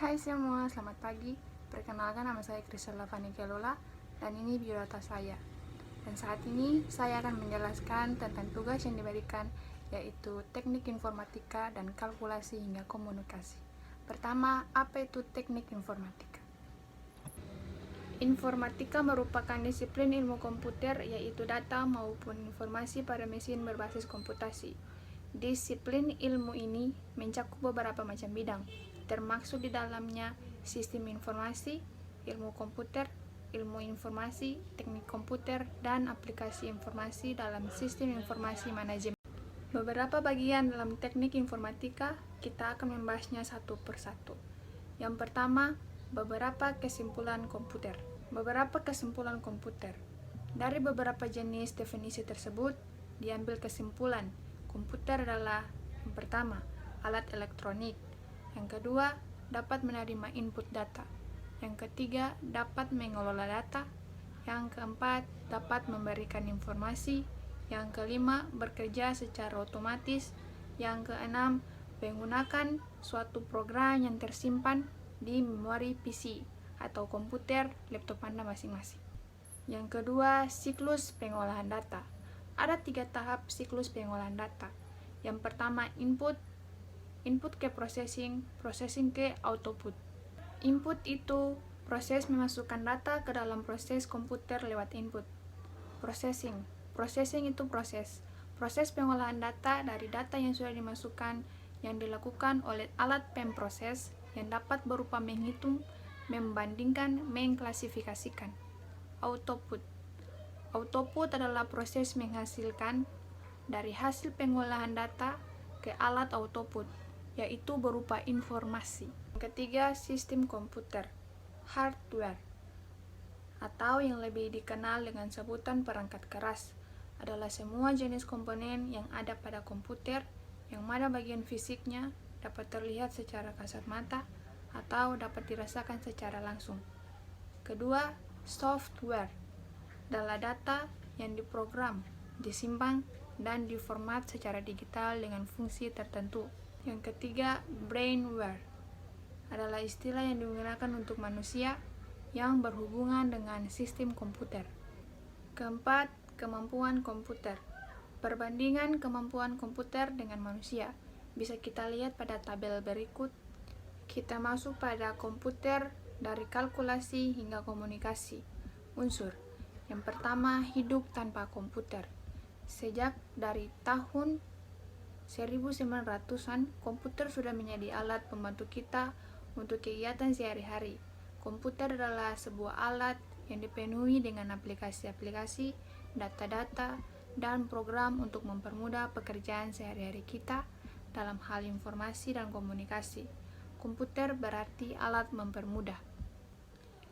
Hai semua, selamat pagi. Perkenalkan, nama saya Krisela Fani Kelola dan ini biodata saya. Dan saat ini saya akan menjelaskan tentang tugas yang diberikan, yaitu teknik informatika dan kalkulasi hingga komunikasi. Pertama, apa itu teknik informatika? Informatika merupakan disiplin ilmu komputer, yaitu data maupun informasi pada mesin berbasis komputasi. Disiplin ilmu ini mencakup beberapa macam bidang, termasuk di dalamnya sistem informasi, ilmu komputer, ilmu informasi, teknik komputer, dan aplikasi informasi dalam sistem informasi manajemen. Beberapa bagian dalam teknik informatika kita akan membahasnya satu persatu. Yang pertama, beberapa kesimpulan komputer. Beberapa kesimpulan komputer. Dari beberapa jenis definisi tersebut, diambil kesimpulan komputer adalah yang pertama, alat elektronik. Yang kedua, dapat menerima input data. Yang ketiga, dapat mengelola data. Yang keempat, dapat memberikan informasi. Yang kelima, bekerja secara otomatis. Yang keenam, menggunakan suatu program yang tersimpan di memori PC atau komputer laptop Anda masing-masing. Yang kedua, siklus pengolahan data. Ada 3 tahap siklus pengolahan data. Yang pertama, input ke processing ke output. Input itu proses memasukkan data ke dalam proses komputer lewat input. Processing itu proses pengolahan data dari data yang sudah dimasukkan yang dilakukan oleh alat pemproses yang dapat berupa menghitung, membandingkan, mengklasifikasikan. Output adalah proses menghasilkan dari hasil pengolahan data ke alat output, yaitu berupa informasi. Yang ketiga, sistem komputer, hardware, atau yang lebih dikenal dengan sebutan perangkat keras, adalah semua jenis komponen yang ada pada komputer yang mana bagian fisiknya dapat terlihat secara kasat mata atau dapat dirasakan secara langsung. Kedua, software adalah data yang diprogram, disimpan, dan diformat secara digital dengan fungsi tertentu. Yang ketiga, brainware adalah istilah yang digunakan untuk manusia yang berhubungan dengan sistem komputer. Keempat, kemampuan komputer. Perbandingan kemampuan komputer dengan manusia bisa kita lihat pada tabel berikut. Kita masuk pada komputer dari kalkulasi hingga komunikasi. Unsur yang pertama, hidup tanpa komputer. Sejak dari tahun 1900-an, komputer sudah menjadi alat pembantu kita untuk kegiatan sehari-hari. Komputer adalah sebuah alat yang dipenuhi dengan aplikasi-aplikasi, data-data, dan program untuk mempermudah pekerjaan sehari-hari kita dalam hal informasi dan komunikasi. Komputer berarti alat mempermudah.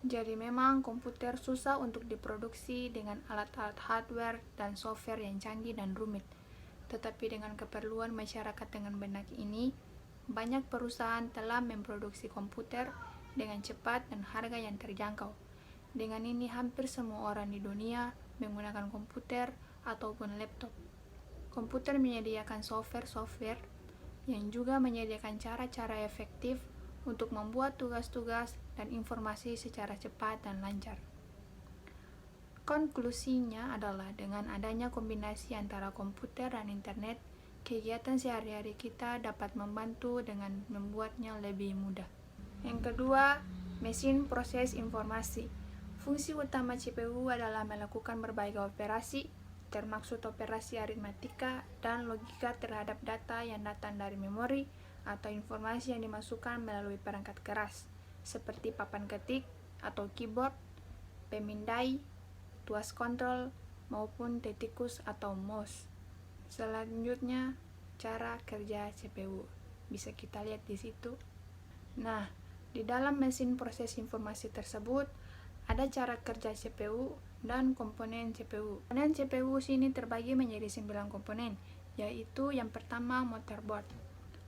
Jadi memang komputer susah untuk diproduksi dengan alat-alat hardware dan software yang canggih dan rumit. Tetapi dengan keperluan masyarakat dengan benak ini, banyak perusahaan telah memproduksi komputer dengan cepat dan harga yang terjangkau. Dengan ini hampir semua orang di dunia menggunakan komputer ataupun laptop. Komputer menyediakan software yang juga menyediakan cara-cara efektif untuk membuat tugas-tugas dan informasi secara cepat dan lancar. Konklusinya adalah dengan adanya kombinasi antara komputer dan internet, kegiatan sehari-hari kita dapat membantu dengan membuatnya lebih mudah. Yang kedua, mesin proses informasi. Fungsi utama CPU adalah melakukan berbagai operasi, termasuk operasi aritmatika dan logika terhadap data yang datang dari memori atau informasi yang dimasukkan melalui perangkat keras, seperti papan ketik atau keyboard, pemindai, tuas kontrol, maupun tikus atau mouse. Selanjutnya, cara kerja CPU. Bisa kita lihat di situ. Nah, di dalam mesin proses informasi tersebut, ada cara kerja CPU dan komponen CPU. Komponen CPU sini terbagi menjadi 9 komponen, yaitu yang pertama motherboard.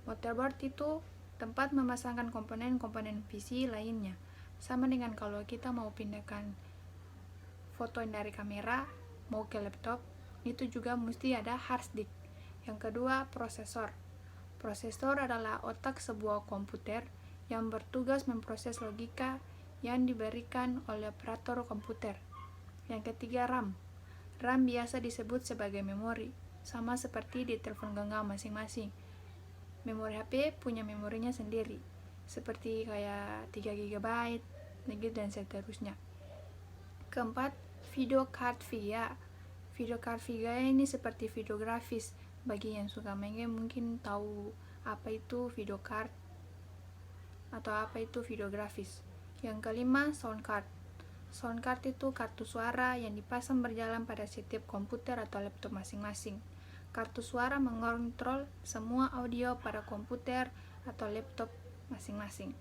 Motherboard itu tempat memasangkan komponen-komponen PC lainnya. Sama dengan kalau kita mau pindahkan foto dari kamera mau ke laptop, itu juga mesti ada hard disk. Yang kedua, prosesor. Prosesor adalah otak sebuah komputer yang bertugas memproses logika yang diberikan oleh operator komputer. Yang ketiga, RAM. RAM biasa disebut sebagai memori, sama seperti di telepon genggam masing-masing. Memori HP punya memorinya sendiri, seperti kayak 3 GB, dan seterusnya. Keempat, video card VGA. Video card VGA ini seperti video grafis. Bagi yang suka main game mungkin tahu apa itu video card atau apa itu video grafis. Yang kelima, sound card. Sound card itu kartu suara yang dipasang berjalan pada setiap komputer atau laptop masing-masing. Kartu suara mengontrol semua audio pada komputer atau laptop masing-masing.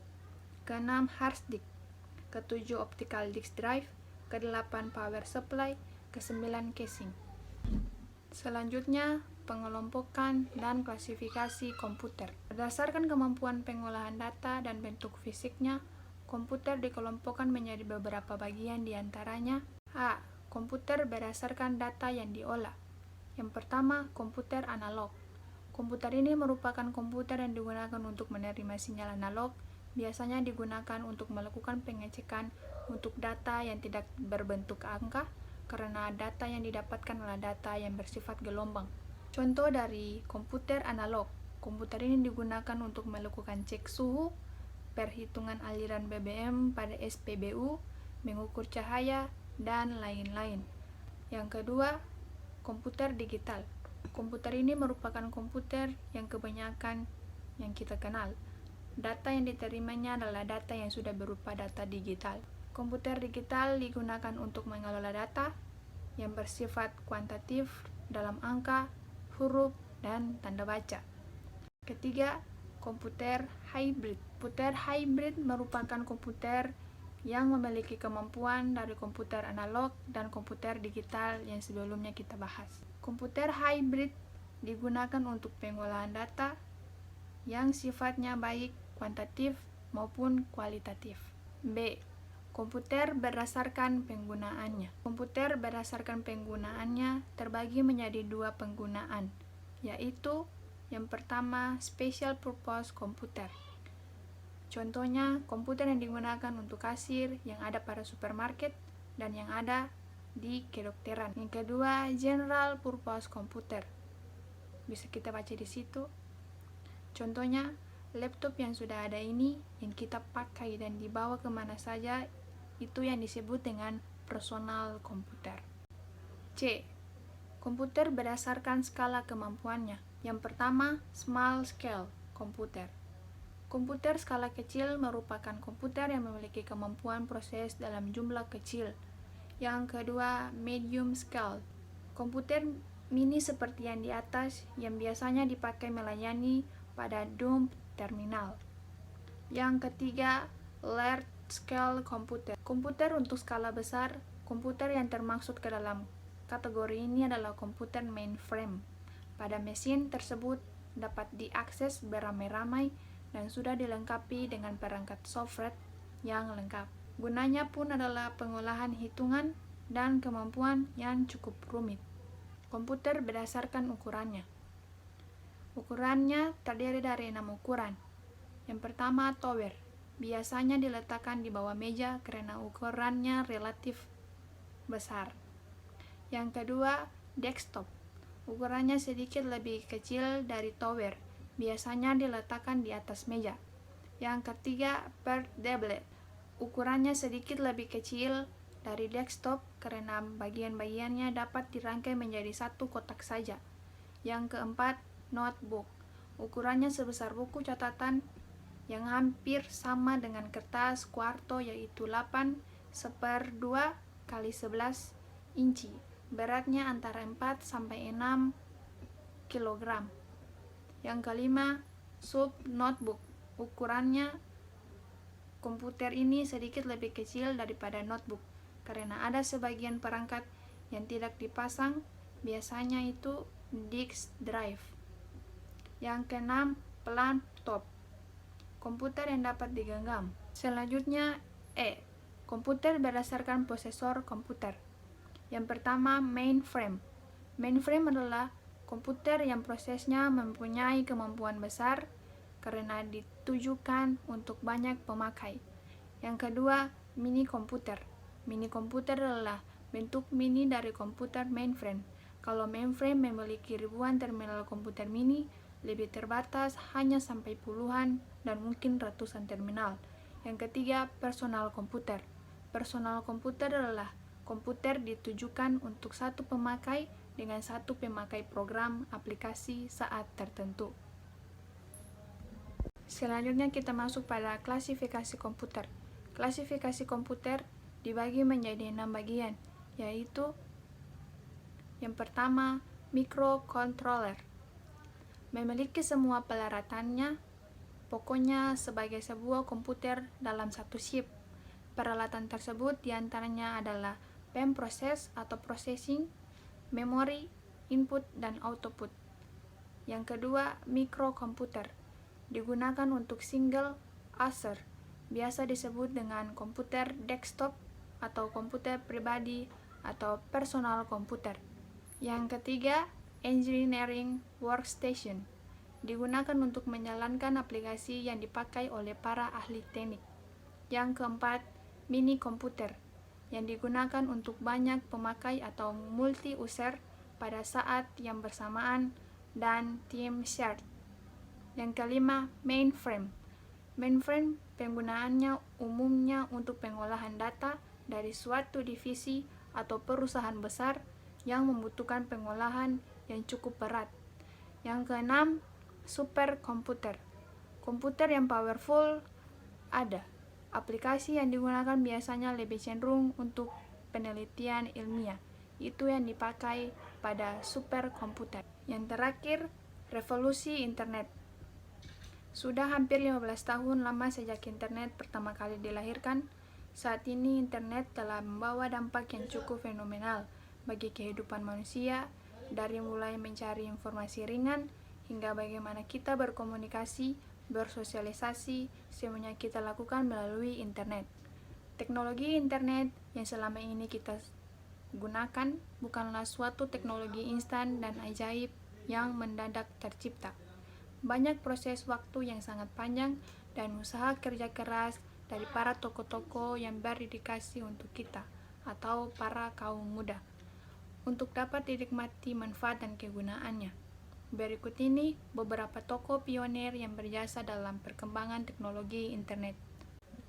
Keenam, hard disk. Ketujuh, optical disk drive. Kedelapan, power supply. Kesembilan, casing. Selanjutnya, pengelompokan dan klasifikasi komputer. Berdasarkan kemampuan pengolahan data dan bentuk fisiknya, komputer dikelompokkan menjadi beberapa bagian, diantaranya: A. Komputer berdasarkan data yang diolah. Yang pertama, komputer analog. Komputer ini merupakan komputer yang digunakan untuk menerima sinyal analog, biasanya digunakan untuk melakukan pengecekan untuk data yang tidak berbentuk angka, karena data yang didapatkan adalah data yang bersifat gelombang. Contoh dari komputer analog, komputer ini digunakan untuk melakukan cek suhu, perhitungan aliran BBM pada SPBU, mengukur cahaya, dan lain-lain. Yang kedua, komputer digital. Komputer ini merupakan komputer yang kebanyakan yang kita kenal. Data yang diterimanya adalah data yang sudah berupa data digital. Komputer digital digunakan untuk mengelola data yang bersifat kuantitatif dalam angka, huruf, dan tanda baca. Ketiga, komputer hybrid. Komputer hybrid merupakan komputer yang memiliki kemampuan dari komputer analog dan komputer digital yang sebelumnya kita bahas. Komputer hybrid digunakan untuk pengolahan data yang sifatnya baik kuantitatif maupun kualitatif. B. Komputer berdasarkan penggunaannya. Komputer berdasarkan penggunaannya terbagi menjadi dua penggunaan, yaitu yang pertama, special purpose komputer. Contohnya, komputer yang digunakan untuk kasir yang ada pada supermarket dan yang ada di kedokteran. Yang kedua, general purpose komputer. Bisa kita baca di situ. Contohnya, laptop yang sudah ada ini yang kita pakai dan dibawa kemana saja, itu yang disebut dengan personal komputer. C. Komputer berdasarkan skala kemampuannya. Yang pertama, small scale komputer. Komputer skala kecil merupakan komputer yang memiliki kemampuan proses dalam jumlah kecil. Yang kedua, medium scale. Komputer mini seperti yang di atas yang biasanya dipakai melayani pada dump terminal. Yang ketiga, large scale komputer. Komputer untuk skala besar. Komputer yang termaksud ke dalam kategori ini adalah komputer mainframe. Pada mesin tersebut dapat diakses beramai-ramai dan sudah dilengkapi dengan perangkat software yang lengkap. Gunanya pun adalah pengolahan hitungan dan kemampuan yang cukup rumit. Komputer berdasarkan ukurannya. Ukurannya terdiri dari 6 ukuran. Yang pertama, tower. Biasanya diletakkan di bawah meja karena ukurannya relatif besar. Yang kedua, desktop. Ukurannya sedikit lebih kecil dari tower. Biasanya diletakkan di atas meja. Yang ketiga, portable. Ukurannya sedikit lebih kecil dari desktop karena bagian-bagiannya dapat dirangkai menjadi satu kotak saja. Yang keempat, notebook. Ukurannya sebesar buku catatan yang hampir sama dengan kertas kuarto, yaitu 8/2 x 11 inci. Beratnya antara 4 sampai 6 kg. Yang kelima, sub notebook. Ukurannya komputer ini sedikit lebih kecil daripada notebook karena ada sebagian perangkat yang tidak dipasang, biasanya itu disk drive. Yang keenam, laptop. Komputer yang dapat digenggam. Selanjutnya, E. Komputer berdasarkan prosesor komputer. Yang pertama, mainframe. Mainframe adalah komputer yang prosesnya mempunyai kemampuan besar karena ditujukan untuk banyak pemakai. Yang kedua, mini komputer. Mini komputer adalah bentuk mini dari komputer mainframe. Kalau mainframe memiliki ribuan terminal komputer mini, lebih terbatas hanya sampai puluhan dan mungkin ratusan terminal. Yang ketiga, personal komputer. Personal komputer adalah komputer ditujukan untuk satu pemakai dengan satu pemakai program aplikasi saat tertentu. Selanjutnya kita masuk pada klasifikasi komputer. Klasifikasi komputer dibagi menjadi 6 bagian, yaitu yang pertama, microcontroller. Memiliki semua peralatannya, pokoknya sebagai sebuah komputer dalam satu chip. Peralatan tersebut diantaranya adalah RAM proses atau processing, memori, input, dan output. Yang kedua, mikrokomputer. Digunakan untuk single user, biasa disebut dengan komputer desktop atau komputer pribadi atau personal komputer. Yang ketiga, engineering workstation. Digunakan untuk menjalankan aplikasi yang dipakai oleh para ahli teknik. Yang keempat, mini komputer, yang digunakan untuk banyak pemakai atau multi-user pada saat yang bersamaan dan team shared. Yang kelima, mainframe. Mainframe penggunaannya umumnya untuk pengolahan data dari suatu divisi atau perusahaan besar yang membutuhkan pengolahan yang cukup berat. Yang keenam, superkomputer. Komputer yang powerful ada. Aplikasi yang digunakan biasanya lebih cenderung untuk penelitian ilmiah. Itu yang dipakai pada superkomputer. Yang terakhir, revolusi internet. Sudah hampir 15 tahun lama sejak internet pertama kali dilahirkan. Saat ini internet telah membawa dampak yang cukup fenomenal bagi kehidupan manusia, dari mulai mencari informasi ringan hingga bagaimana kita berkomunikasi, bersosialisasi, semuanya kita lakukan melalui internet. Teknologi internet yang selama ini kita gunakan bukanlah suatu teknologi instan dan ajaib yang mendadak tercipta. Banyak proses waktu yang sangat panjang dan usaha kerja keras dari para tokoh-tokoh yang berdedikasi untuk kita, atau para kaum muda, untuk dapat dinikmati manfaat dan kegunaannya. Berikut ini beberapa tokoh pionir yang berjasa dalam perkembangan teknologi internet.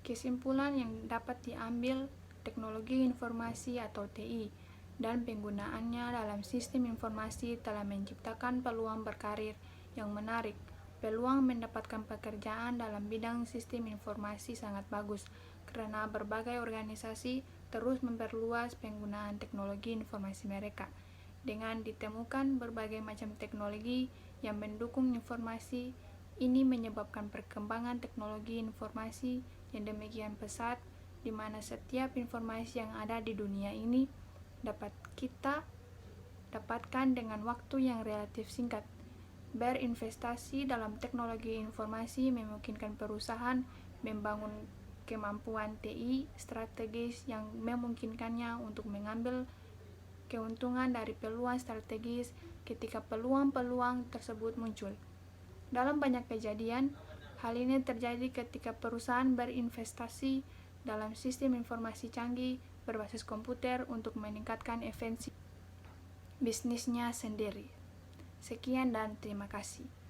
Kesimpulan yang dapat diambil, teknologi informasi atau TI dan penggunaannya dalam sistem informasi telah menciptakan peluang berkarir yang menarik. Peluang mendapatkan pekerjaan dalam bidang sistem informasi sangat bagus karena berbagai organisasi terus memperluas penggunaan teknologi informasi mereka. Dengan ditemukan berbagai macam teknologi yang mendukung informasi, ini menyebabkan perkembangan teknologi informasi yang demikian pesat, di mana setiap informasi yang ada di dunia ini dapat kita dapatkan dengan waktu yang relatif singkat. Berinvestasi dalam teknologi informasi memungkinkan perusahaan membangun kemampuan TI strategis yang memungkinkannya untuk mengambil keuntungan dari peluang strategis ketika peluang-peluang tersebut muncul. Dalam banyak kejadian, hal ini terjadi ketika perusahaan berinvestasi dalam sistem informasi canggih berbasis komputer untuk meningkatkan efisiensi bisnisnya sendiri. Sekian dan terima kasih.